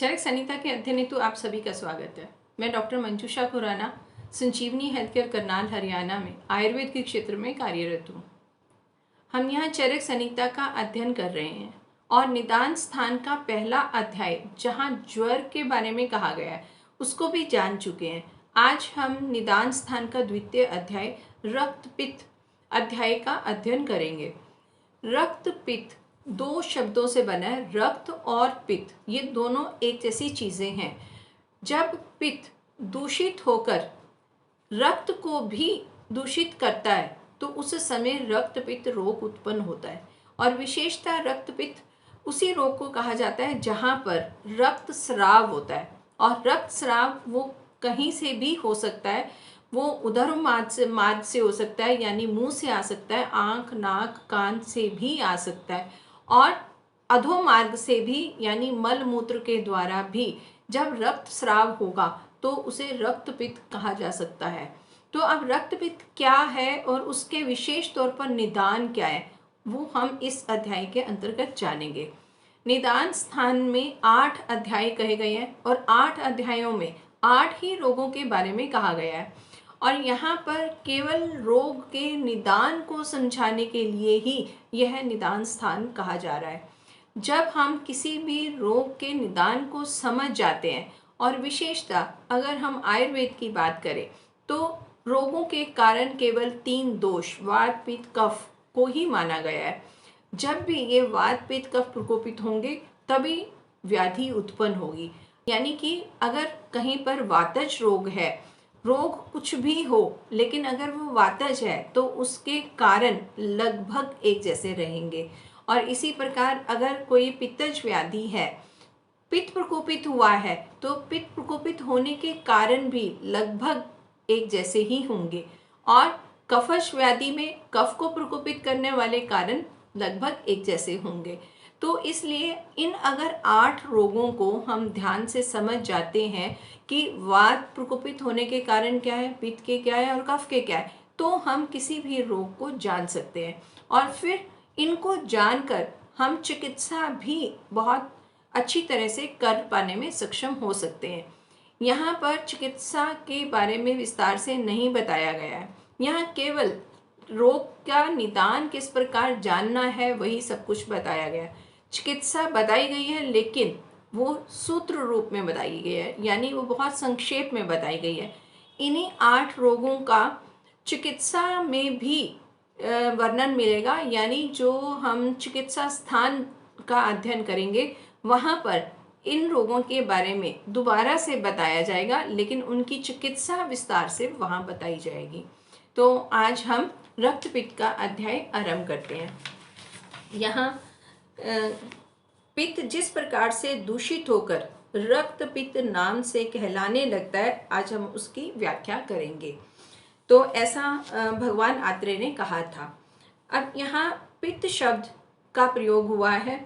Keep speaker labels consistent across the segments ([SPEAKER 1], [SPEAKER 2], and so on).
[SPEAKER 1] चरक संहिता के अध्ययन हेतु आप सभी का स्वागत है। मैं डॉक्टर मंजूषा खुराना संजीवनी हेल्थ केयर करनाल हरियाणा में आयुर्वेद के क्षेत्र में कार्यरत हूँ। हम यहाँ चरक संहिता का अध्ययन कर रहे हैं और निदान स्थान का पहला अध्याय जहाँ ज्वर के बारे में कहा गया है उसको भी जान चुके हैं। आज हम निदान स्थान का द्वितीय अध्याय रक्त पित्त अध्याय का अध्ययन करेंगे। रक्त पित्त दो शब्दों से बना है, रक्त और पित्त, ये दोनों एक जैसी चीज़ें हैं। जब पित्त दूषित होकर रक्त को भी दूषित करता है तो उस समय रक्त पित्त रोग उत्पन्न होता है। और विशेषतः रक्त पित्त उसी रोग को कहा जाता है जहाँ पर रक्त स्राव होता है। और रक्त स्राव वो कहीं से भी हो सकता है, वो उदर मार्ग से हो सकता है, यानी मुंह से आ सकता है, आँख, नाक, कान से भी आ सकता है, और अधो मार्ग से भी, यानी मल मूत्र के द्वारा भी जब रक्त स्राव होगा तो उसे रक्त पित्त कहा जा सकता है। तो अब रक्त पित्त क्या है और उसके विशेष तौर पर निदान क्या है वो हम इस अध्याय के अंतर्गत जानेंगे। निदान स्थान में 8 अध्याय कहे गए हैं और 8 अध्यायों में 8 ही रोगों के बारे में कहा गया है। और यहाँ पर केवल रोग के निदान को समझाने के लिए ही यह निदान स्थान कहा जा रहा है। जब हम किसी भी रोग के निदान को समझ जाते हैं, और विशेषतः अगर हम आयुर्वेद की बात करें तो रोगों के कारण केवल 3 दोष वात पित्त कफ को ही माना गया है। जब भी ये वात पित्त कफ प्रकोपित होंगे तभी व्याधि उत्पन्न होगी। यानी कि अगर कहीं पर वातज रोग है, रोग कुछ भी हो, लेकिन अगर वो वातज है तो उसके कारण लगभग एक जैसे रहेंगे। और इसी प्रकार अगर कोई पित्तज व्याधि है, पित्त प्रकोपित हुआ है, तो पित्त प्रकोपित होने के कारण भी लगभग एक जैसे ही होंगे। और कफश व्याधि में कफ को प्रकोपित करने वाले कारण लगभग एक जैसे होंगे। तो इसलिए इन अगर 8 रोगों को हम ध्यान से समझ जाते हैं कि वात प्रकोपित होने के कारण क्या है, पित्त के क्या है और कफ के क्या है, तो हम किसी भी रोग को जान सकते हैं। और फिर इनको जानकर हम चिकित्सा भी बहुत अच्छी तरह से कर पाने में सक्षम हो सकते हैं। यहाँ पर चिकित्सा के बारे में विस्तार से नहीं बताया गया है। यहाँ केवल रोग का निदान किस प्रकार जानना है वही सब कुछ बताया गया है। चिकित्सा बताई गई है लेकिन वो सूत्र रूप में बताई गई है, यानी वो बहुत संक्षेप में बताई गई है। इन्हीं 8 रोगों का चिकित्सा में भी वर्णन मिलेगा, यानी जो हम चिकित्सा स्थान का अध्ययन करेंगे वहाँ पर इन रोगों के बारे में दोबारा से बताया जाएगा, लेकिन उनकी चिकित्सा विस्तार से वहाँ बताई जाएगी। तो आज हम रक्त पित्त का अध्याय आरंभ करते हैं। यहाँ पित्त जिस प्रकार से दूषित होकर रक्त पित्त नाम से कहलाने लगता है, आज हम उसकी व्याख्या करेंगे। तो ऐसा भगवान आत्रेय ने कहा था। अब यहाँ पित्त शब्द का प्रयोग हुआ है।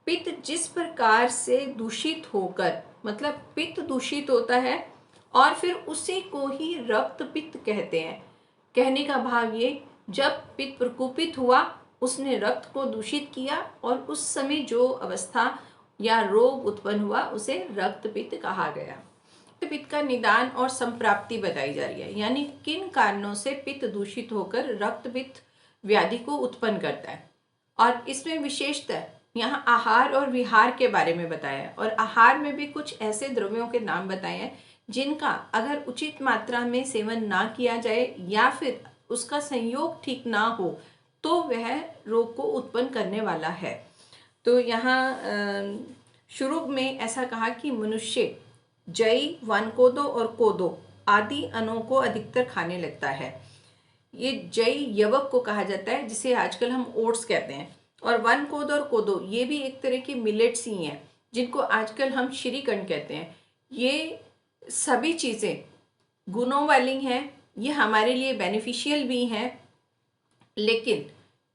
[SPEAKER 1] पित्त जिस प्रकार से दूषित होकर, मतलब पित्त दूषित होता है और फिर उसी को ही रक्त पित्त कहते हैं। कहने का भाव ये, जब पित्त प्रकोपित हुआ उसने रक्त को दूषित किया और उस समय जो अवस्था या रोग उत्पन्न हुआ उसे रक्त पित्त कहा गया। रक्त पित्त का निदान और संप्राप्ति बताई जा रही है, यानी किन कारणों से पित्त दूषित होकर रक्त पित्त व्याधि को उत्पन्न करता है। और इसमें विशेषतः यहाँ आहार और विहार के बारे में बताया है। और आहार में भी कुछ ऐसे द्रव्यों के नाम बताए हैं जिनका अगर उचित मात्रा में सेवन ना किया जाए या फिर उसका संयोग ठीक ना हो तो वह रोग को उत्पन्न करने वाला है। तो यहाँ शुरू में ऐसा कहा कि मनुष्य जई, वनकोदो और कोदो आदि अन्नों को अधिकतर खाने लगता है। ये जई यवक को कहा जाता है, जिसे आजकल हम ओट्स कहते हैं। और वनकोदो और कोदो ये भी एक तरह की मिलेट्स ही हैं, जिनको आजकल हम श्रीखंड कहते हैं। ये सभी चीज़ें गुणों वाली हैं, ये हमारे लिए बेनिफिशियल भी हैं, लेकिन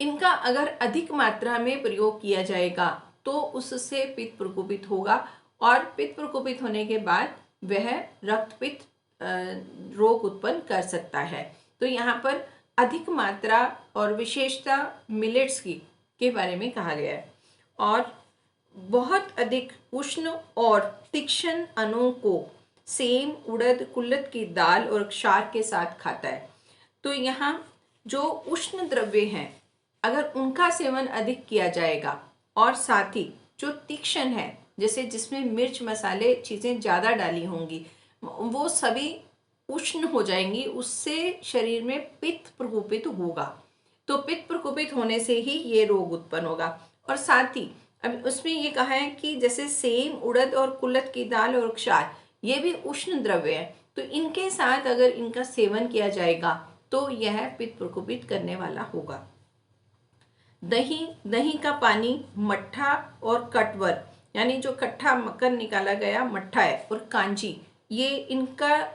[SPEAKER 1] इनका अगर अधिक मात्रा में प्रयोग किया जाएगा तो उससे पित्त प्रकोपित होगा और पित्त प्रकोपित होने के बाद वह रक्त पित्त रोग उत्पन्न कर सकता है। तो यहाँ पर अधिक मात्रा और विशेषता मिलेट्स की के बारे में कहा गया है। और बहुत अधिक उष्ण और तीक्ष्ण अणुओं को सेम, उड़द, कुल्थ की दाल और क्षार के साथ खाता है। तो यहाँ जो उष्ण द्रव्य हैं अगर उनका सेवन अधिक किया जाएगा और साथ ही जो तीक्ष्ण है, जैसे जिसमें मिर्च मसाले चीज़ें ज़्यादा डाली होंगी, वो सभी उष्ण हो जाएंगी, उससे शरीर में पित्त प्रकोपित होगा। तो पित्त प्रकोपित होने से ही ये रोग उत्पन्न होगा। और साथ ही अब उसमें ये कहा है कि जैसे सेम, उड़द और कुल्थ की दाल और क्षार ये भी उष्ण द्रव्य है, तो इनके साथ अगर इनका सेवन किया जाएगा तो यह पित्त प्रकोपित करने वाला होगा। दही, दही का पानी, मट्ठा और कटवर यानी जो खट्टा मक्खन निकाला गया मट्ठा है, और कांजी, ये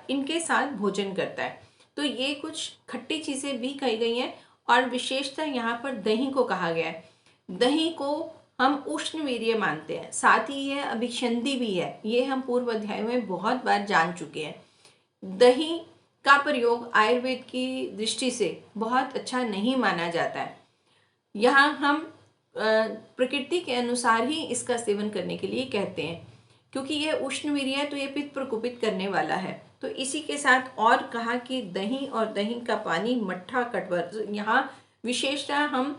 [SPEAKER 1] इनके साथ भोजन करता है। तो ये कुछ खट्टी चीज़ें भी कही गई हैं और विशेषतः यहाँ पर दही को कहा गया है। दही को हम उष्णवीर्य मानते हैं, साथ ही यह अभिसंधि भी है, ये हम पूर्व अध्याय में बहुत बार जान चुके हैं। दही का प्रयोग आयुर्वेद की दृष्टि से बहुत अच्छा नहीं माना जाता है। यहाँ हम प्रकृति के अनुसार ही इसका सेवन करने के लिए कहते हैं, क्योंकि यह उष्णवीर्य है तो ये पित्त प्रकोपित करने वाला है। तो इसी के साथ और कहा कि दही और दही का पानी, मट्ठा, कटवर, यहाँ विशेषतः हम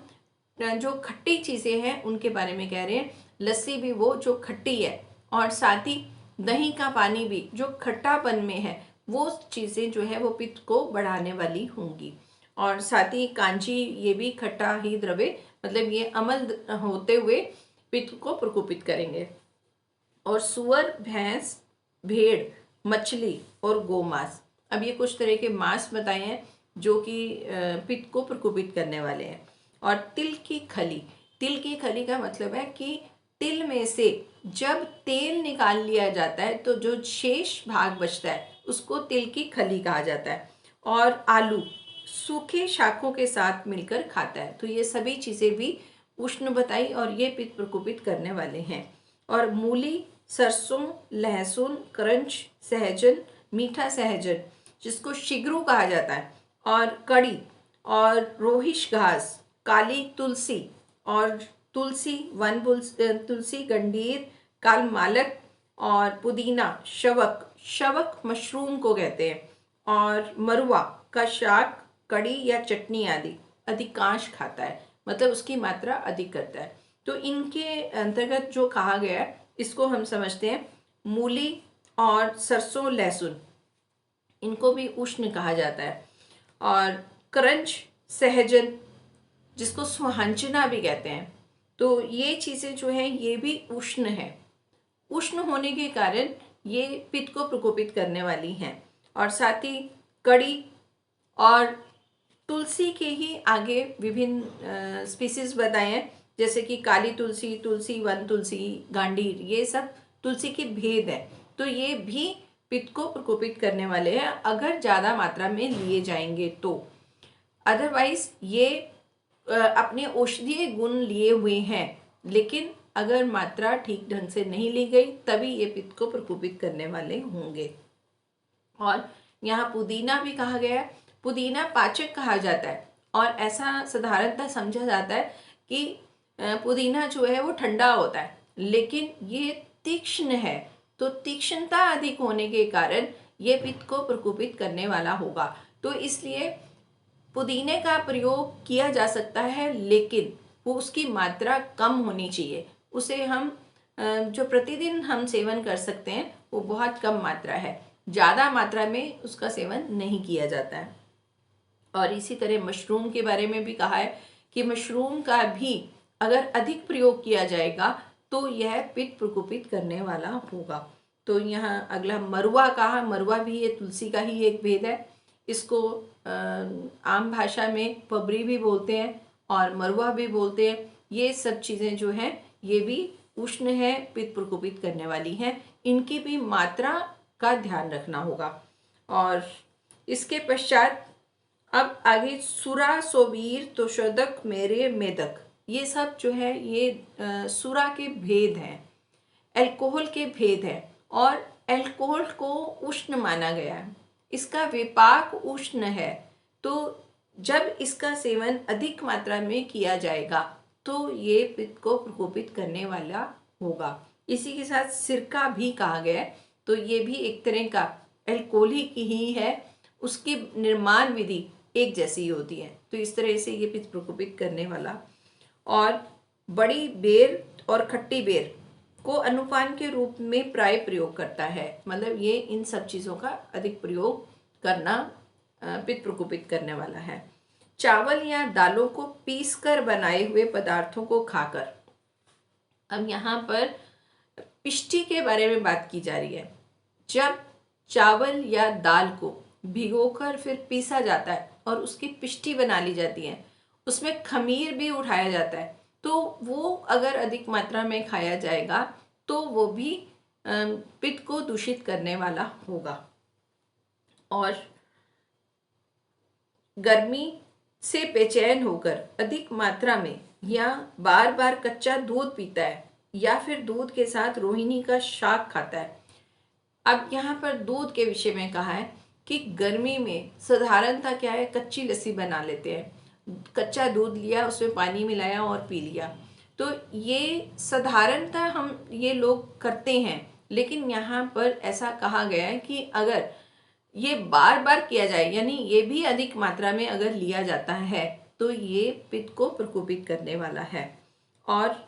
[SPEAKER 1] जो खट्टी चीज़ें हैं उनके बारे में कह रहे हैं। लस्सी भी वो जो खट्टी है, और साथ ही दही का पानी भी जो खट्टापन में है, वो चीज़ें जो है वो पित्त को बढ़ाने वाली होंगी। और साथ ही कांजी, ये भी खट्टा ही द्रव्य, मतलब ये अम्ल होते हुए पित्त को प्रकोपित करेंगे। और सुअर, भैंस, भेड़, मछली और गोमांस, अब ये कुछ तरह के मांस बताए हैं जो कि पित्त को प्रकोपित करने वाले हैं। और तिल की खली, तिल की खली का मतलब है कि तिल में से जब तेल निकाल लिया जाता है तो जो शेष भाग बचता है उसको तिल की खली कहा जाता है। और आलू सूखे शाकों के साथ मिलकर खाता है। तो ये सभी चीज़ें भी उष्ण बताई और ये पित्त प्रकोपित करने वाले हैं। और मूली, सरसों, लहसुन, करंच, सहजन, मीठा सहजन जिसको शिगरू कहा जाता है, और कड़ी, और रोहिश घास, काली तुलसी, और तुलसी, वन तुलसी, गंडीर, काल मालक, और पुदीना, शवक, शवक मशरूम को कहते हैं, और मरुआ का शाक, कड़ी या चटनी आदि अधिकांश खाता है, मतलब उसकी मात्रा अधिक करता है। तो इनके अंतर्गत जो कहा गया है इसको हम समझते हैं। मूली और सरसों, लहसुन, इनको भी उष्ण कहा जाता है। और करंच, सहजन जिसको सुहांजना भी कहते हैं, तो ये चीज़ें जो हैं ये भी उष्ण है। उष्ण होने के कारण ये पित्त को प्रकोपित करने वाली हैं। और साथ ही कड़ी और तुलसी के ही आगे विभिन्न स्पीसीज बताए हैं, जैसे कि काली तुलसी, तुलसी, वन तुलसी, गांडीर, ये सब तुलसी के भेद हैं। तो ये भी पित्त को प्रकोपित करने वाले हैं अगर ज़्यादा मात्रा में लिए जाएंगे तो। अदरवाइज ये अपने औषधीय गुण लिए हुए हैं, लेकिन अगर मात्रा ठीक ढंग से नहीं ली गई तभी ये पित्त को प्रकोपित करने वाले होंगे। और यहाँ पुदीना भी कहा गया है। पुदीना पाचक कहा जाता है और ऐसा साधारणतः समझा जाता है कि पुदीना जो है वो ठंडा होता है, लेकिन ये तीक्ष्ण है, तो तीक्ष्णता अधिक होने के कारण ये पित्त को प्रकोपित करने वाला होगा। तो इसलिए पुदीने का प्रयोग किया जा सकता है, लेकिन वो उसकी मात्रा कम होनी चाहिए। उसे हम जो प्रतिदिन हम सेवन कर सकते हैं वो बहुत कम मात्रा है, ज़्यादा मात्रा में उसका सेवन नहीं किया जाता है। और इसी तरह मशरूम के बारे में भी कहा है कि मशरूम का भी अगर अधिक प्रयोग किया जाएगा तो यह पित्त प्रकोपित करने वाला होगा। तो यहाँ अगला मरुआ कहा, मरुआ भी ये तुलसी का ही एक भेद है। इसको आम भाषा में पबरी भी बोलते हैं और मरुआ भी बोलते हैं। ये सब चीज़ें जो हैं ये भी उष्ण है, पित्त प्रकोपित करने वाली हैं। इनकी भी मात्रा का ध्यान रखना होगा। और इसके पश्चात अब आगे सुरा, सोबीर, तोशोदक, मेरे, मेदक, ये सब जो है ये सुरा के भेद हैं, अल्कोहल के भेद हैं। और अल्कोहल को उष्ण माना गया है, इसका विपाक उष्ण है। तो जब इसका सेवन अधिक मात्रा में किया जाएगा तो ये पित्त को प्रकोपित करने वाला होगा। इसी के साथ सिरका भी कहा गया है, तो ये भी एक तरह का अल्कोहलिक ही है, उसकी निर्माण विधि एक जैसी होती है। तो इस तरह से ये पित्त प्रकोपित करने वाला। और बड़ी बेर और खट्टी बेर को अनुपान के रूप में प्राय प्रयोग करता है, मतलब ये इन सब चीज़ों का अधिक प्रयोग करना पित्त प्रकोपित करने वाला है। चावल या दालों को पीसकर बनाए हुए पदार्थों को खाकर। अब यहाँ पर पिष्टी के बारे में बात की जा रही है। जब चावल या दाल को भिगोकर फिर पीसा जाता है और उसकी पिष्टी बना ली जाती है, उसमें खमीर भी उठाया जाता है, तो वो अगर अधिक मात्रा में खाया जाएगा तो वो भी पित्त को दूषित करने वाला होगा। और गर्मी से बेचैन होकर अधिक मात्रा में या बार बार कच्चा दूध पीता है या फिर दूध के साथ रोहिणी का शाक खाता है। अब यहाँ पर दूध के विषय में कहा है कि गर्मी में साधारणतः क्या है, कच्ची लस्सी बना लेते हैं, कच्चा दूध लिया, उसमें पानी मिलाया और पी लिया। तो ये साधारणतः हम ये लोग करते हैं, लेकिन यहाँ पर ऐसा कहा गया है कि अगर ये बार बार किया जाए, यानी ये भी अधिक मात्रा में अगर लिया जाता है, तो ये पित्त को प्रकोपित करने वाला है। और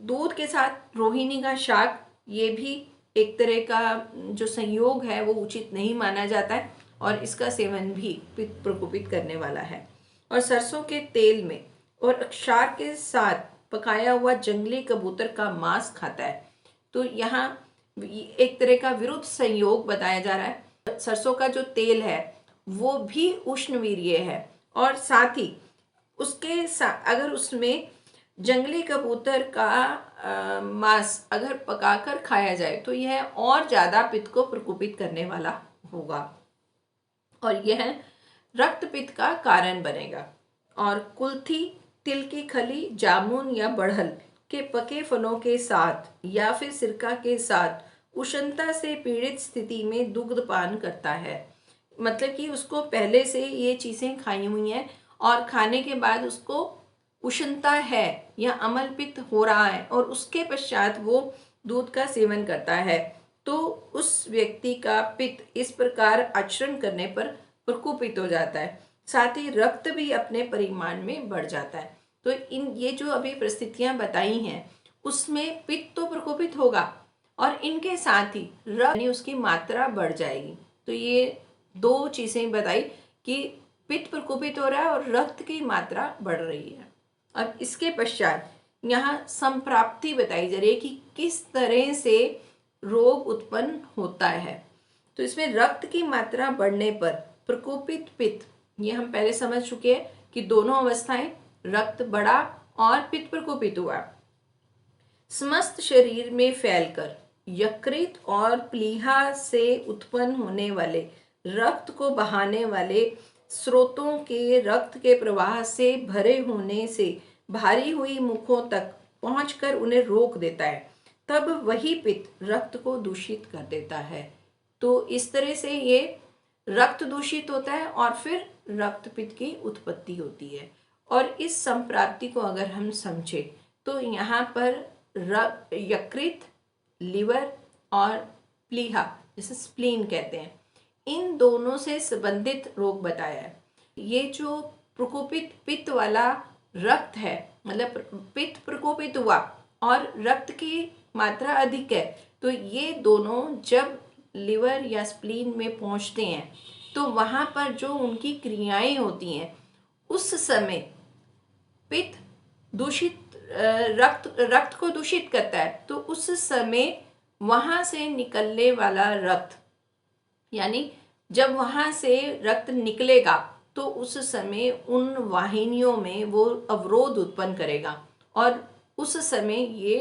[SPEAKER 1] दूध के साथ रोहिणी का शाक, ये भी एक तरह का जो संयोग है वो उचित नहीं माना जाता है और इसका सेवन भी पित्त प्रकोपित करने वाला है। और सरसों के तेल में और अक्षार के साथ पकाया हुआ जंगली कबूतर का मांस खाता है। तो यहाँ एक तरह का विरुद्ध संयोग बताया जा रहा है। सरसों का जो तेल है वो भी उष्णवीर्य है और साथ ही उसके साथ अगर उसमें जंगली कबूतर का मांस अगर पकाकर खाया जाए तो यह और ज़्यादा पित्त को प्रकोपित करने वाला होगा और यह रक्त पित्त का कारण बनेगा। और कुल्थी, तिल की खली, जामुन या बढ़ल के पके फलों के साथ या फिर सिरका के साथ उष्णता से पीड़ित स्थिति में दुग्धपान करता है। मतलब कि उसको पहले से ये चीज़ें खाई हुई हैं और खाने के बाद उसको उष्णता है या अम्ल पित्त हो रहा है और उसके पश्चात वो दूध का सेवन करता है, तो उस व्यक्ति का पित्त इस प्रकार आचरण करने पर प्रकोपित हो जाता है। साथ ही रक्त भी अपने परिमाण में बढ़ जाता है। तो इन ये जो अभी परिस्थितियां बताई हैं उसमें पित्त तो प्रकोपित होगा और इनके साथ ही रक्त यानी उसकी मात्रा बढ़ जाएगी। तो ये दो चीज़ें बताई कि पित्त प्रकोपित हो रहा है और रक्त की मात्रा बढ़ रही है। अब इसके पश्चात यहाँ संप्राप्ति बताई जा रही है कि किस तरह से रोग उत्पन्न होता है। तो इसमें रक्त की मात्रा बढ़ने पर प्रकोपित पित्त, ये हम पहले समझ चुके हैं कि दोनों अवस्थाएं, रक्त बढ़ा और पित्त प्रकोपित हुआ, समस्त शरीर में फैलकर यकृत और प्लीहा से उत्पन्न होने वाले रक्त को बहाने वाले स्रोतों के रक्त के प्रवाह से भरे होने से भारी हुई मुखों तक पहुंचकर उन्हें रोक देता है। तब वही पित्त रक्त को दूषित कर देता है। तो इस तरह से ये रक्त दूषित होता है और फिर रक्त पित्त की उत्पत्ति होती है। और इस संप्राप्ति को अगर हम समझे तो यहाँ पर यकृत, लिवर और प्लीहा, जिसे स्प्लीन कहते हैं, इन दोनों से संबंधित रोग बताया है। ये जो प्रकोपित पित्त वाला रक्त है, मतलब पित्त प्रकोपित हुआ और रक्त की मात्रा अधिक है, तो ये दोनों जब लिवर या स्प्लीन में पहुंचते हैं तो वहाँ पर जो उनकी क्रियाएं होती हैं उस समय पित्त दूषित रक्त को दूषित करता है। तो उस समय वहाँ से निकलने वाला रक्त, यानी जब वहाँ से रक्त निकलेगा तो उस समय उन वाहिनियों में वो अवरोध उत्पन्न करेगा और उस समय ये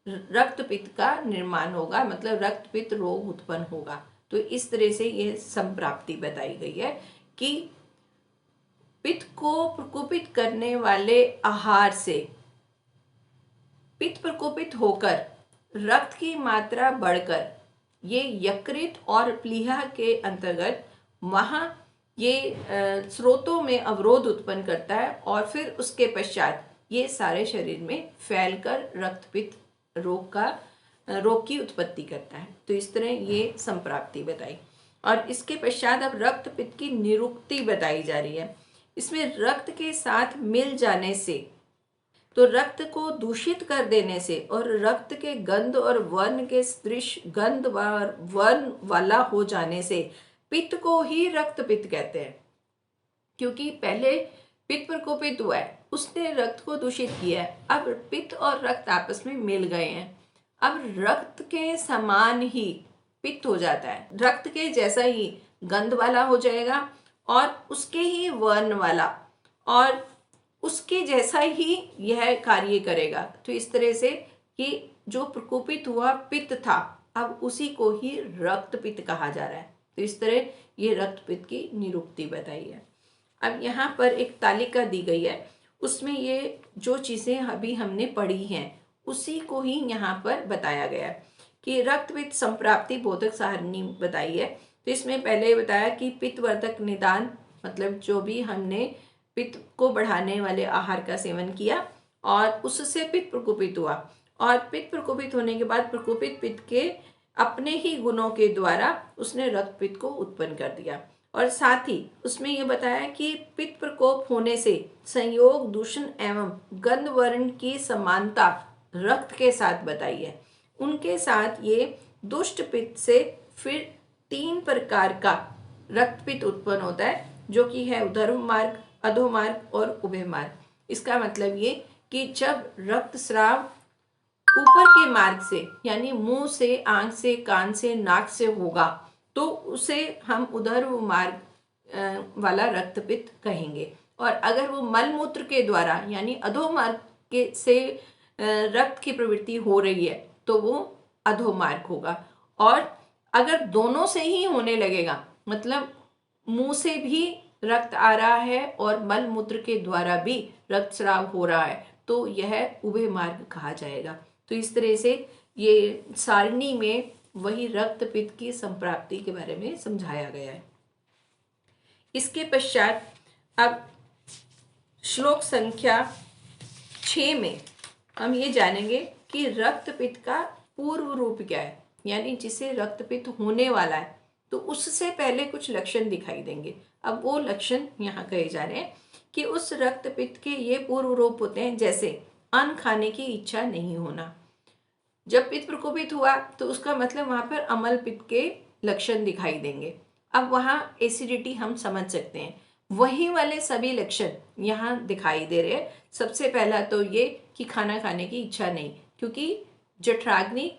[SPEAKER 1] रक्त पित्त का निर्माण होगा, मतलब रक्त पित्त रोग उत्पन्न होगा। तो इस तरह से ये संप्राप्ति बताई गई है कि पित्त को प्रकोपित करने वाले आहार से पित्त प्रकोपित होकर रक्त की मात्रा बढ़कर ये यकृत और प्लीहा के अंतर्गत वहाँ ये स्रोतों में अवरोध उत्पन्न करता है और फिर उसके पश्चात ये सारे शरीर में फैलकर रक्तपित्त रोग की उत्पत्ति करता है। तो इस तरह ये संप्राप्ति बताई। और इसके पश्चात अब रक्तपित्त की निरुक्ति बताई जा रही है। इसमें रक्त के साथ मिल जाने से, तो रक्त को दूषित कर देने से और रक्त के गंध और वर्ण के सदृश गंध व वर्ण वाला हो जाने से पित्त को ही रक्तपित्त कहते हैं। क्योंकि पहले पित्त प्रकोपित हुआ है, उसने रक्त को दूषित किया है। अब पित्त और रक्त आपस में मिल गए हैं, अब रक्त के समान ही पित्त हो जाता है, रक्त के जैसा ही गंध वाला हो जाएगा और उसके ही वर्ण वाला और उसके जैसा ही यह कार्य करेगा। तो इस तरह से कि जो प्रकोपित हुआ पित्त था, अब उसी को ही रक्तपित्त कहा जा रहा है। तो इस तरह ये रक्तपित्त की निरुक्ति बताई है। अब यहाँ पर एक तालिका दी गई है, उसमें ये जो चीज़ें अभी हमने पढ़ी हैं उसी को ही यहाँ पर बताया गया है कि रक्तपित्त संप्राप्ति बोधक सारणी बताई है। तो इसमें पहले बताया कि पित्तवर्धक निदान, मतलब जो भी हमने पित्त को बढ़ाने वाले आहार का सेवन किया और उससे पित्त प्रकोपित हुआ, और पित्त प्रकोपित होने के बाद प्रकोपित पित्त के अपने ही गुणों के द्वारा उसने रक्तपित्त को उत्पन्न कर दिया। और साथ ही उसमें यह बताया कि पित्त प्रकोप होने से संयोग, दूषण एवं गंध वर्ण की समानता रक्त के साथ बताई है। उनके साथ ये दुष्ट पित्त से फिर 3 प्रकार का रक्तपित्त उत्पन्न होता है, जो कि है ऊर्ध्व मार्ग, अधोमार्ग और उभय मार्ग। इसका मतलब ये कि जब रक्तस्राव ऊपर के मार्ग से यानी मुंह से, आंख से, कान से, नाक से होगा तो उसे हम ऊर्ध्व मार्ग वाला रक्तपित्त कहेंगे। और अगर वो मलमूत्र के द्वारा यानी अधोमार्ग के से रक्त की प्रवृत्ति हो रही है तो वो अधोमार्ग होगा। और अगर दोनों से ही होने लगेगा, मतलब मुंह से भी रक्त आ रहा है और मलमूत्र के द्वारा भी रक्तस्राव हो रहा है, तो यह उभय मार्ग कहा जाएगा। तो इस तरह से ये सारणी में वही रक्तपित्त की संप्राप्ति के बारे में समझाया गया है। इसके पश्चात अब श्लोक संख्या 6 में हम ये जानेंगे कि रक्तपित्त का पूर्व रूप क्या है, यानी जिसे रक्तपित्त होने वाला है तो उससे पहले कुछ लक्षण दिखाई देंगे। अब वो लक्षण यहाँ कहे जा रहे हैं कि उस रक्तपित्त के ये पूर्व रूप होते हैं, जैसे अन्न खाने की इच्छा नहीं होना। जब पित्त प्रकोपित हुआ तो उसका मतलब वहाँ पर अम्ल पित्त के लक्षण दिखाई देंगे। अब वहाँ एसिडिटी हम समझ सकते हैं, वही वाले सभी लक्षण यहाँ दिखाई दे रहे हैं। सबसे पहला तो ये कि खाना खाने की इच्छा नहीं, क्योंकि जठराग्नि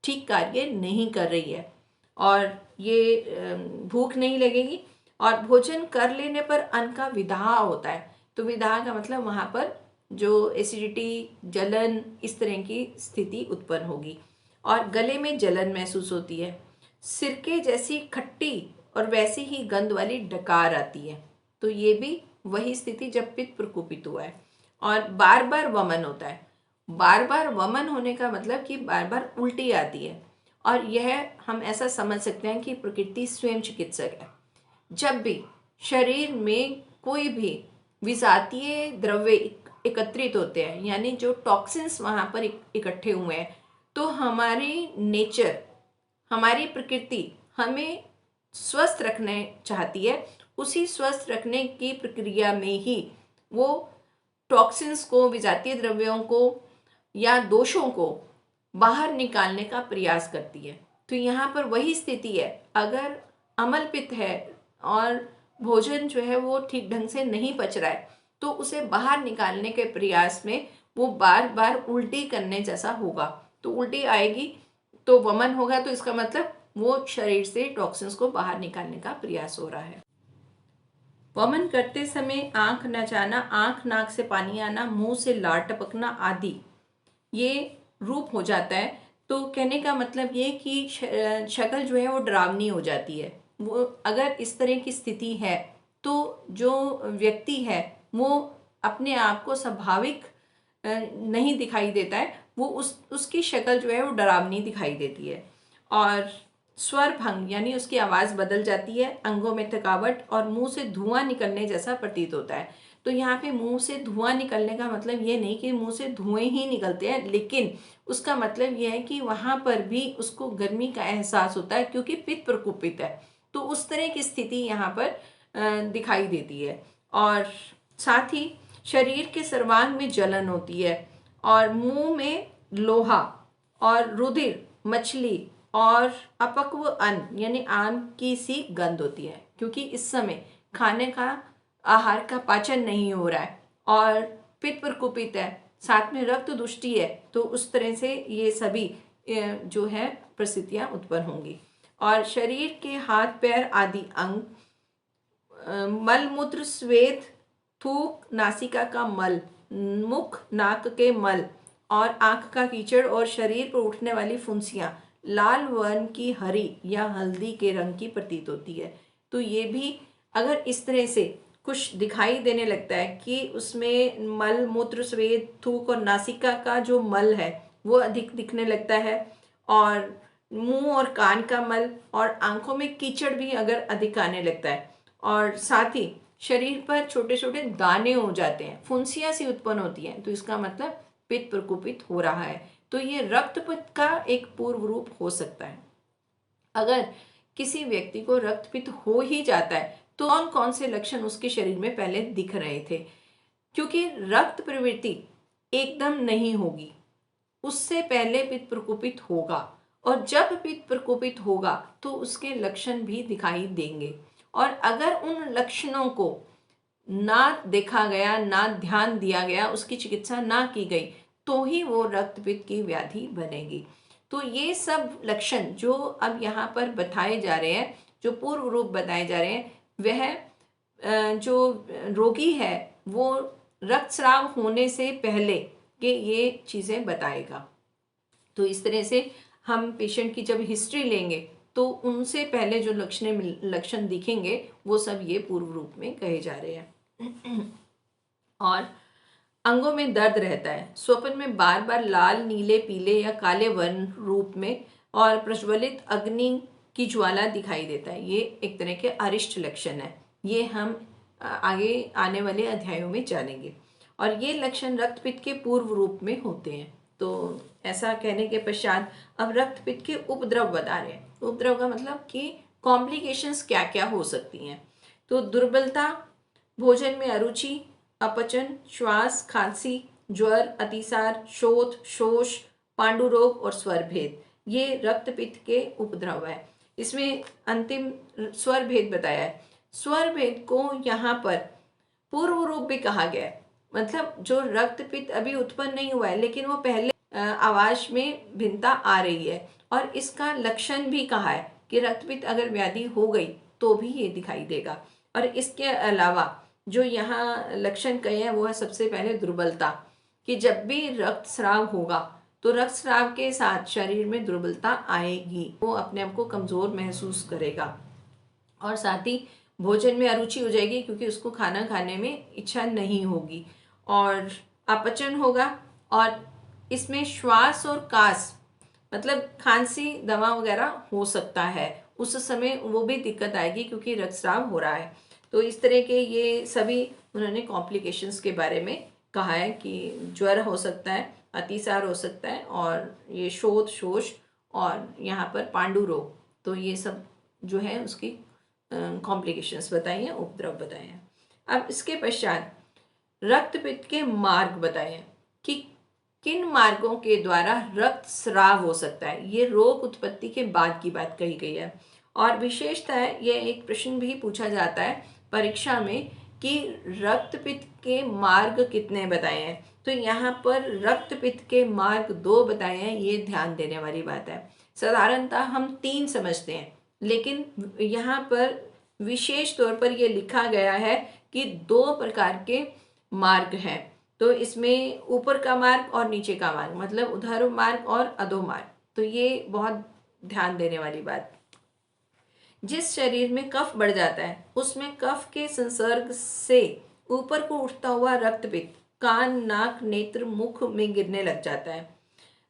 [SPEAKER 1] ठीक कार्य नहीं कर रही है और ये भूख नहीं लगेगी। और भोजन कर लेने पर अन्न का विदाह होता है, तो विदाह का मतलब वहाँ पर जो एसिडिटी, जलन, इस तरह की स्थिति उत्पन्न होगी। और गले में जलन महसूस होती है, सिरके जैसी खट्टी और वैसी ही गंध वाली डकार आती है, तो ये भी वही स्थिति जब पित्त प्रकोपित हुआ है। और बार बार वमन होता है। बार बार वमन होने का मतलब कि बार बार उल्टी आती है, और यह हम ऐसा समझ सकते हैं कि प्रकृति स्वयं चिकित्सक है। जब भी शरीर में कोई भी विषातीय द्रव्य एकत्रित होते हैं, यानी जो टॉक्सिन्स वहाँ पर इकट्ठे हुए हैं, तो हमारी नेचर, हमारी प्रकृति हमें स्वस्थ रखना चाहती है। उसी स्वस्थ रखने की प्रक्रिया में ही वो टॉक्सिन्स को, विजातीय द्रव्यों को या दोषों को बाहर निकालने का प्रयास करती है। तो यहाँ पर वही स्थिति है। अगर अम्ल पित्त है और भोजन जो है वो ठीक ढंग से नहीं पच रहा है, तो उसे बाहर निकालने के प्रयास में वो बार बार उल्टी करने जैसा होगा। तो उल्टी आएगी तो वमन होगा, तो इसका मतलब वो शरीर से टॉक्सिन्स को बाहर निकालने का प्रयास हो रहा है। वमन करते समय आंख न जाना, आंख नाक से पानी आना, मुंह से लार टपकना आदि ये रूप हो जाता है। तो कहने का मतलब ये कि शक्ल जो है वो डरावनी हो जाती है। वो अगर इस तरह की स्थिति है तो जो व्यक्ति है वो अपने आप को स्वाभाविक नहीं दिखाई देता है, वो उसकी शक्ल जो है वो डरावनी दिखाई देती है। और स्वर भंग यानी उसकी आवाज़ बदल जाती है, अंगों में थकावट और मुंह से धुआं निकलने जैसा प्रतीत होता है। तो यहाँ पे मुंह से धुआं निकलने का मतलब ये नहीं कि मुंह से धुएं ही निकलते हैं, लेकिन उसका मतलब ये है कि वहाँ पर भी उसको गर्मी का एहसास होता है क्योंकि पित्त प्रकोपित है। तो उस तरह की स्थिति यहाँ पर दिखाई देती है। और साथ ही शरीर के सर्वांग में जलन होती है और मुंह में लोहा और रुधिर, मछली और अपक्व अन्न यानी आम की सी गंध होती है, क्योंकि इस समय खाने का आहार का पाचन नहीं हो रहा है और पित्त प्रकोपित है, साथ में रक्त दुष्टि है। तो उस तरह से ये सभी जो है परिस्थितियाँ उत्पन्न होंगी। और शरीर के हाथ पैर आदि अंग, मल मूत्र स्वेद, थूक, नासिका का मल, मुख नाक के मल और आंख का कीचड़ और शरीर पर उठने वाली फुंसियाँ लाल वर्ण की, हरी या हल्दी के रंग की प्रतीत होती है। तो ये भी अगर इस तरह से कुछ दिखाई देने लगता है कि उसमें मल मूत्र स्वेद थूक और नासिका का जो मल है वो अधिक दिखने लगता है, और मुंह और कान का मल और आंखों में कीचड़ भी अगर अधिक आने लगता है, और साथ ही शरीर पर छोटे छोटे दाने हो जाते हैं, फुंसियाँ सी उत्पन्न होती हैं, तो इसका मतलब पित्त प्रकोपित हो रहा है। तो ये रक्तपित्त का एक पूर्व रूप हो सकता है। अगर किसी व्यक्ति को रक्तपित्त हो ही जाता है तो कौन कौन से लक्षण उसके शरीर में पहले दिख रहे थे, क्योंकि रक्त प्रवृत्ति एकदम नहीं होगी, उससे पहले पित्त प्रकोपित होगा, और जब पित्त प्रकोपित होगा तो उसके लक्षण भी दिखाई देंगे। और अगर उन लक्षणों को ना देखा गया, ना ध्यान दिया गया, उसकी चिकित्सा ना की गई, तो ही वो रक्तपित्त की व्याधि बनेगी। तो ये सब लक्षण जो अब यहाँ पर बताए जा रहे हैं, जो पूर्व रूप बताए जा रहे हैं, वह जो रोगी है वो रक्तस्राव होने से पहले के ये चीज़ें बताएगा। तो इस तरह से हम पेशेंट की जब हिस्ट्री लेंगे तो उनसे पहले जो लक्षण दिखेंगे वो सब ये पूर्व रूप में कहे जा रहे हैं। और अंगों में दर्द रहता है, स्वप्न में बार बार लाल, नीले, पीले या काले वर्ण रूप में और प्रज्वलित अग्नि की ज्वाला दिखाई देता है। ये एक तरह के अरिष्ट लक्षण है, ये हम आगे आने वाले अध्यायों में जानेंगे। और ये लक्षण रक्तपित्त के पूर्व रूप में होते हैं। तो ऐसा कहने के पश्चात अब रक्तपित्त के उपद्रव बता रहे हैं। उपद्रव का मतलब कि कॉम्प्लिकेशंस क्या क्या हो सकती हैं। तो दुर्बलता, भोजन में अरुचि, अपचन, श्वास, खांसी, ज्वर, अतिसार, शोथ, शोष, पांडुरोग और स्वर भेद, ये रक्तपित्त के उपद्रव है। इसमें अंतिम स्वर भेद बताया है। स्वर भेद को यहाँ पर पूर्व रूप भी कहा गया है, मतलब जो रक्तपित्त अभी उत्पन्न नहीं हुआ है लेकिन वो पहले आवाज में भिन्नता आ रही है, और इसका लक्षण भी कहा है कि रक्तपित्त अगर व्याधि हो गई तो भी ये दिखाई देगा। और इसके अलावा जो यहाँ लक्षण कहे हैं वो है सबसे पहले दुर्बलता, कि जब भी रक्तस्राव होगा तो रक्तस्राव के साथ शरीर में दुर्बलता आएगी, वो अपने आप को कमज़ोर महसूस करेगा। और साथ ही भोजन में अरुचि हो जाएगी क्योंकि उसको खाना खाने में इच्छा नहीं होगी, और अपचन होगा, और इसमें श्वास और कास मतलब खांसी, दमा वगैरह हो सकता है, उस समय वो भी दिक्कत आएगी क्योंकि रक्तस्राव हो रहा है। तो इस तरह के ये सभी उन्होंने कॉम्प्लिकेशंस के बारे में कहा है कि ज्वर हो सकता है, अतिसार हो सकता है, और ये शोथ, शोष और यहाँ पर पांडु रोग, तो ये सब जो है उसकी कॉम्प्लिकेशंस बताई हैं, उपद्रव बताए हैं। अब इसके पश्चात रक्तपित्त के मार्ग बताए हैं कि किन मार्गों के द्वारा रक्तस्राव हो सकता है। ये रोग उत्पत्ति के बाद की बात कही गई है। और विशेषतः ये एक प्रश्न भी पूछा जाता है परीक्षा में कि रक्तपित्त के मार्ग कितने बताए हैं। तो यहाँ पर रक्तपित्त के मार्ग 2 बताए हैं, ये ध्यान देने वाली बात है। साधारणतः हम 3 समझते हैं, लेकिन यहाँ पर विशेष तौर पर यह लिखा गया है कि 2 प्रकार के मार्ग हैं। तो इसमें ऊपर का मार्ग और नीचे का मार्ग, मतलब ऊर्ध्व मार्ग और अधो मार्ग। तो ये बहुत ध्यान देने वाली बात। जिस शरीर में कफ बढ़ जाता है उसमें कफ के संसर्ग से ऊपर को उठता हुआ रक्तपित्त कान, नाक, नेत्र, मुख में गिरने लग जाता है।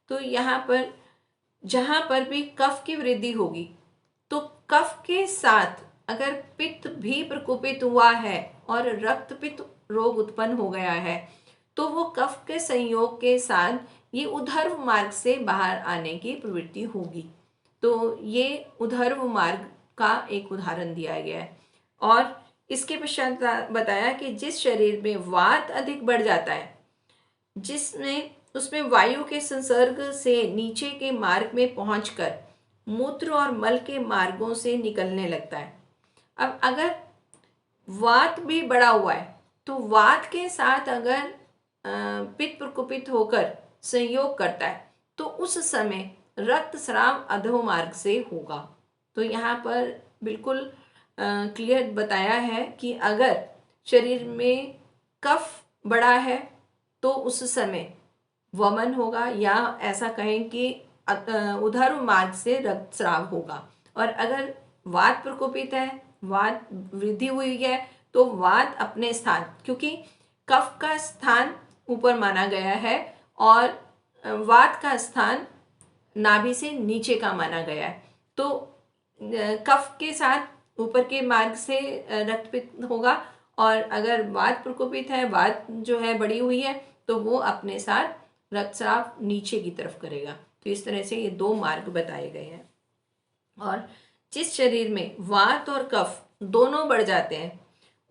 [SPEAKER 1] तो यहाँ पर जहाँ पर भी कफ की वृद्धि होगी तो कफ के साथ अगर पित्त भी प्रकोपित हुआ है और रक्त पित्त रोग उत्पन्न हो गया है तो वो कफ के संयोग के साथ ये उधर्व मार्ग से बाहर आने की प्रवृत्ति होगी। तो ये उधर्व मार्ग का एक उदाहरण दिया गया है। और इसके पश्चात बताया कि जिस शरीर में वात अधिक बढ़ जाता है, जिसमें उसमें वायु के संसर्ग से नीचे के मार्ग में पहुंचकर मूत्र और मल के मार्गों से निकलने लगता है। अब अगर वात भी बढ़ा हुआ है तो वात के साथ अगर पित्त प्रकोपित होकर संयोग करता है तो उस समय रक्तस्राव अधोमार्ग से होगा। तो यहाँ पर बिल्कुल क्लियर बताया है कि अगर शरीर में कफ बढ़ा है तो उस समय वमन होगा, या ऐसा कहें कि उधर्व मार्ग से रक्तस्राव होगा। और अगर वात प्रकोपित है, वात वृद्धि हुई है, तो वात अपने स्थान, क्योंकि कफ का स्थान ऊपर माना गया है और वात का स्थान नाभि से नीचे का माना गया है, तो कफ के साथ ऊपर के मार्ग से रक्तपित्त होगा। और अगर वात प्रकोपित है, वात जो है बढ़ी हुई है, तो वो अपने साथ रक्तस्राव नीचे की तरफ करेगा। तो इस तरह से ये दो मार्ग बताए गए हैं। और जिस शरीर में वात और कफ दोनों बढ़ जाते हैं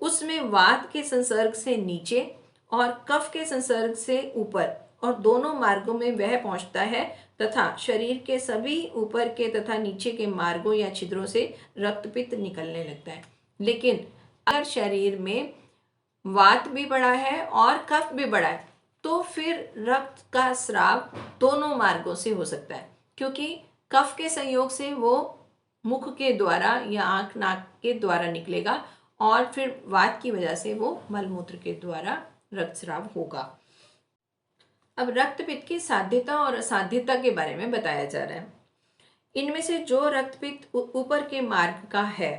[SPEAKER 1] उसमें वात के संसर्ग से नीचे और कफ के संसर्ग से ऊपर और दोनों मार्गों में वह पहुंचता है तथा शरीर के सभी ऊपर के तथा नीचे के मार्गों या छिद्रों से रक्तपित्त निकलने लगता है। लेकिन अगर शरीर में वात भी बढ़ा है और कफ भी बढ़ा है तो फिर रक्त का स्राव दोनों मार्गों से हो सकता है, क्योंकि कफ के संयोग से वो मुख के द्वारा या आंख नाक के द्वारा निकलेगा और फिर वात की वजह से वो मलमूत्र के द्वारा रक्तस्राव होगा। अब रक्तपित्त की साध्यता और असाध्यता के बारे में बताया जा रहा है। इनमें से जो रक्तपित्त ऊपर के मार्ग का है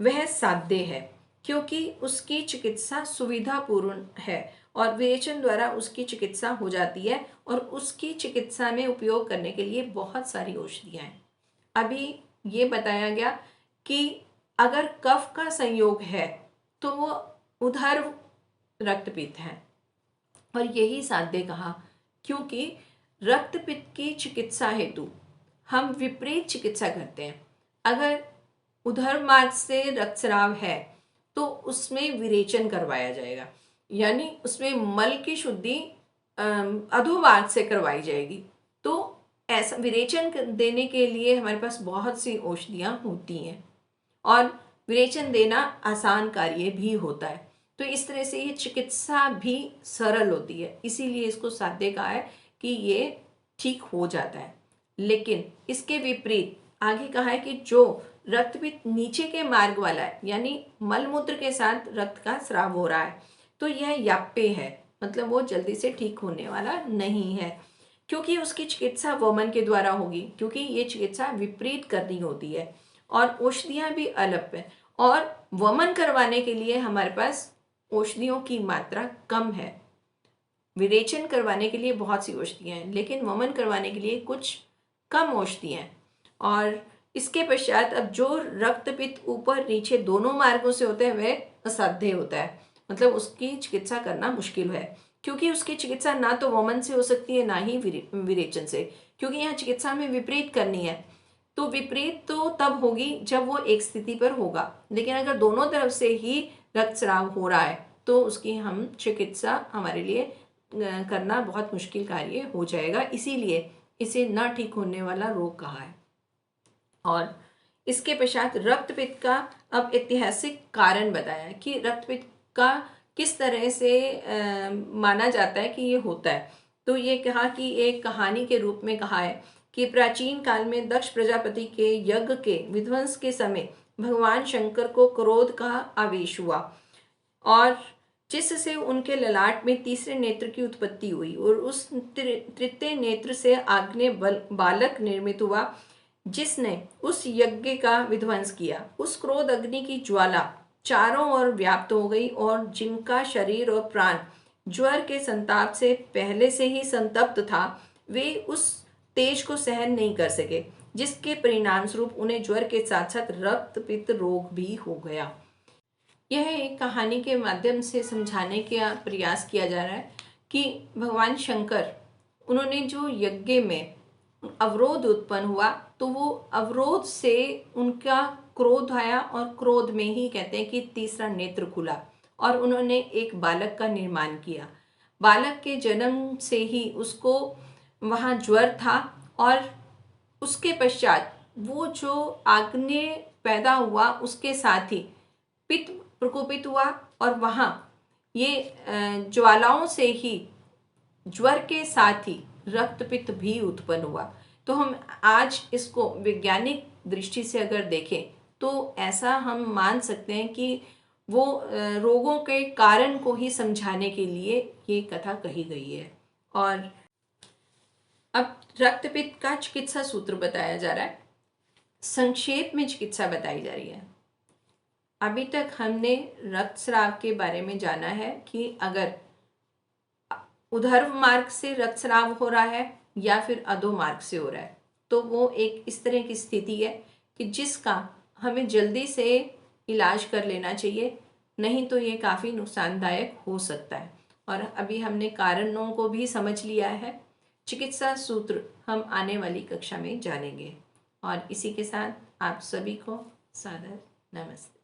[SPEAKER 1] वह साध्य है, क्योंकि उसकी चिकित्सा सुविधापूर्ण है और विरेचन द्वारा उसकी चिकित्सा हो जाती है और उसकी चिकित्सा में उपयोग करने के लिए बहुत सारी औषधियाँ हैं। अभी ये बताया गया कि अगर कफ का संयोग है तो वो उधर्व रक्तपित्त है, और यही साध्य कहा क्योंकि रक्तपित्त की चिकित्सा हेतु हम विपरीत चिकित्सा करते हैं। अगर उधर्व मार्ग से रक्तस्राव है तो उसमें विरेचन करवाया जाएगा, यानी उसमें मल की शुद्धि अधोमार्ग से करवाई जाएगी। तो ऐसा विरेचन देने के लिए हमारे पास बहुत सी औषधियाँ होती हैं और विरेचन देना आसान कार्य भी होता है। तो इस तरह से ये चिकित्सा भी सरल होती है, इसीलिए इसको साध्य कहा है कि ये ठीक हो जाता है। लेकिन इसके विपरीत आगे कहा है कि जो रक्तपित्त नीचे के मार्ग वाला है, यानी मलमूत्र के साथ रक्त का स्राव हो रहा है, तो यह याप्य है, मतलब वो जल्दी से ठीक होने वाला नहीं है, क्योंकि उसकी चिकित्सा वमन के द्वारा होगी, क्योंकि ये चिकित्सा विपरीत करनी होती है और औषधियाँ भी अलग है। और वमन करवाने के लिए हमारे पास औषधियों की मात्रा कम है। विरेचन करवाने के लिए बहुत सी औषधियाँ हैं, लेकिन वमन करवाने के लिए कुछ कम औषधियाँ हैं। और इसके पश्चात अब जो रक्तपित्त ऊपर नीचे दोनों मार्गों से होता है वह असाध्य होता है, मतलब उसकी चिकित्सा करना मुश्किल है, क्योंकि उसकी चिकित्सा ना तो वमन से हो सकती है ना ही विरेचन से, क्योंकि यहाँ चिकित्सा में विपरीत करनी है। तो विपरीत तो तब होगी जब वो एक स्थिति पर होगा, लेकिन अगर दोनों तरफ से ही रक्तस्राव हो रहा है तो उसकी हम चिकित्सा हमारे लिए करना बहुत मुश्किल कार्य हो जाएगा। इसीलिए इसे न ठीक होने वाला रोग कहा है। और इसके पश्चात रक्तपित्त का अब ऐतिहासिक कारण बताया कि रक्तपित्त का किस तरह से माना जाता है कि ये होता है। तो ये कहा कि एक कहानी के रूप में कहा है कि प्राचीन काल में दक्ष प्रजापति के यज्ञ के विध्वंस के समय भगवान शंकर को क्रोध का आवेश हुआ और जिससे उनके ललाट में तीसरे नेत्र की उत्पत्ति हुई और उस तृतीय नेत्र से आग्नेय बालक निर्मित हुआ जिसने उस यज्ञ का विध्वंस किया। उस क्रोध अग्नि की ज्वाला चारों ओर व्याप्त हो गई और जिनका शरीर और प्राण ज्वर के संताप से पहले से ही संतप्त था वे उस तेज को सहन नहीं कर सके। जिसके परिणाम स्वरूप उन्हें ज्वर के साथ साथ रक्त पित्त रोग भी हो गया। यह एक कहानी के माध्यम से समझाने का प्रयास किया जा रहा है कि भगवान शंकर, उन्होंने जो यज्ञ में अवरोध उत्पन्न हुआ तो वो अवरोध से उनका क्रोध आया और क्रोध में ही कहते हैं कि तीसरा नेत्र खुला और उन्होंने एक बालक का निर्माण किया। बालक के जन्म से ही उसको वहाँ ज्वर था और उसके पश्चात वो जो आग्नेय पैदा हुआ उसके साथ ही पित्त प्रकोपित हुआ और वहाँ ये ज्वालाओं से ही ज्वर के साथ ही रक्त पित्त भी उत्पन्न हुआ। तो हम आज इसको वैज्ञानिक दृष्टि से अगर देखें तो ऐसा हम मान सकते हैं कि वो रोगों के कारण को ही समझाने के लिए ये कथा कही गई है। और अब रक्तपित्त का चिकित्सा सूत्र बताया जा रहा है, संक्षेप में चिकित्सा बताई जा रही है। अभी तक हमने रक्तस्राव के बारे में जाना है कि अगर ऊर्ध्व मार्ग से रक्तस्राव हो रहा है या फिर अधो मार्ग से हो रहा है तो वो एक इस तरह की स्थिति है कि जिसका हमें जल्दी से इलाज कर लेना चाहिए, नहीं तो ये काफ़ी नुकसानदायक हो सकता है। और अभी हमने कारणों को भी समझ लिया है, चिकित्सा सूत्र हम आने वाली कक्षा में जानेंगे। और इसी के साथ आप सभी को सादर नमस्ते।